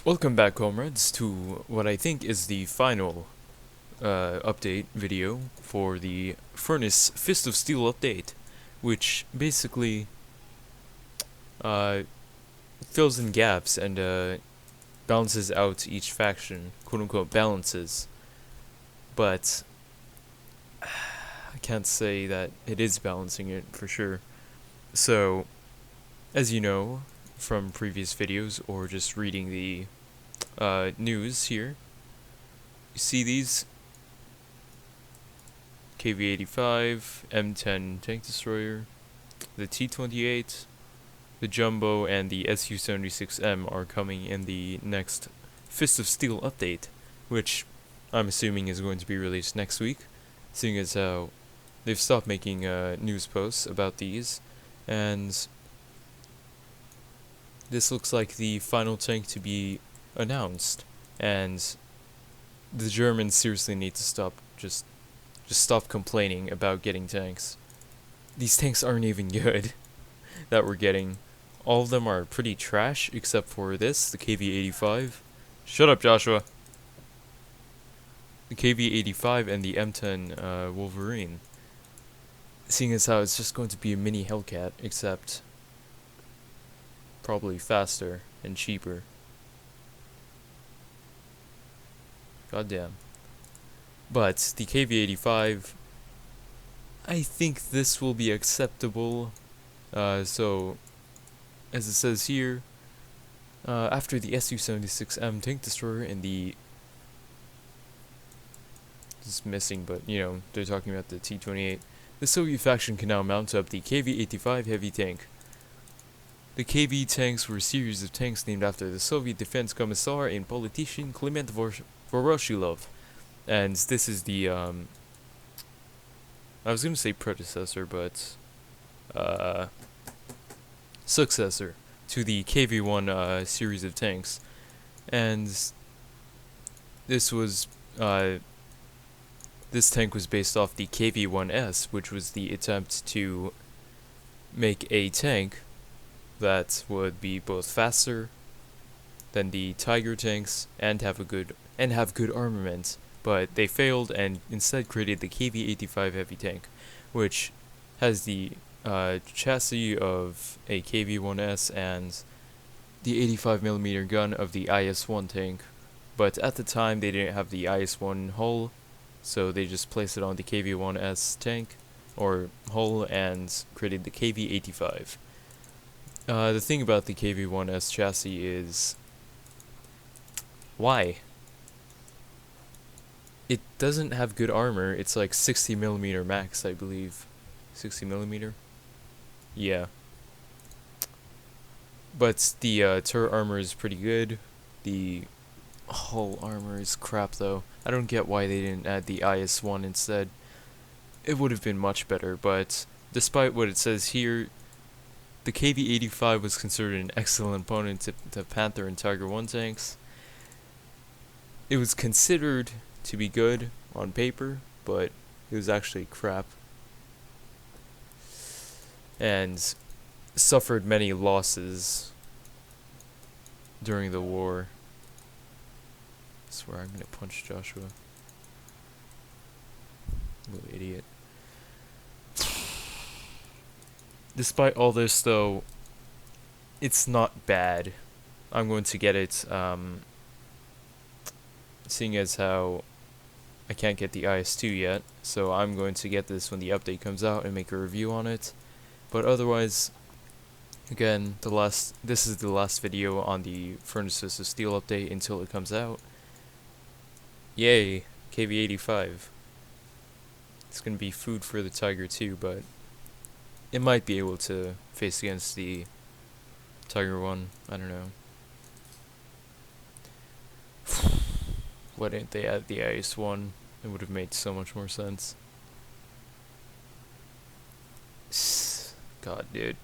Welcome back, comrades, to what I think is the final update video for the Furness Fist of Steel update, which basically fills in gaps and balances out each faction, quote-unquote balances, but I can't say that it is balancing it for sure. So, as you know from previous videos or just reading the news here, you see these KV-85, M10 tank destroyer, the T-28, the Jumbo, and the Su-76M are coming in the next Fist of Steel update, which I'm assuming is going to be released next week, seeing as how they've stopped making news posts about these, and this looks like the final tank to be announced, and the Germans seriously need to stop just stop complaining about getting tanks. These tanks aren't even good that we're getting. All of them are pretty trash except for this, the KV-85. Shut up, Joshua. The KV-85 and the M10 Wolverine. Seeing as how it's just going to be a mini Hellcat, except probably faster and cheaper. Goddamn. But the KV-85, I think this will be acceptable. So, as it says here, after the Su-76M tank destroyer and the... It's missing, but, you know, they're talking about the T-28. The Soviet faction can now mount up the KV-85 heavy tank. The KV tanks were a series of tanks named after the Soviet defense commissar and politician Klement Voroshilov. And this is the, I was going to say predecessor, but, successor to the KV-1 series of tanks. And this was, this tank was based off the KV-1S, which was the attempt to make a tank that would be both faster than the Tiger tanks and have good armament, but they failed and instead created the KV-85 heavy tank, which has the chassis of a KV-1S and the 85mm gun of the IS-1 tank, but at the time they didn't have the IS-1 hull, so they just placed it on the KV-1S tank or hull and created the KV-85. The thing about the KV-1S chassis is, why? It doesn't have good armor. It's like 60mm max, I believe. 60mm? Yeah. But the turret armor is pretty good. The hull armor is crap, though. I don't get why they didn't add the IS-1 instead. It would have been much better, but despite what it says here, the KV-85 was considered an excellent opponent to Panther and Tiger 1 tanks. It was considered to be good on paper, but it was actually crap. And suffered many losses during the war. I swear I'm gonna punch Joshua. Little idiot. Despite all this, though, it's not bad. I'm going to get it, seeing as how I can't get the IS-2 yet, so I'm going to get this when the update comes out and make a review on it. But otherwise, again, this is the last video on the Furness of Steel update until it comes out. Yay, KV-85. It's gonna be food for the Tiger too, but it might be able to face against the Tiger 1, I don't know. Why didn't they add the IS-1? It would have made so much more sense. God, dude.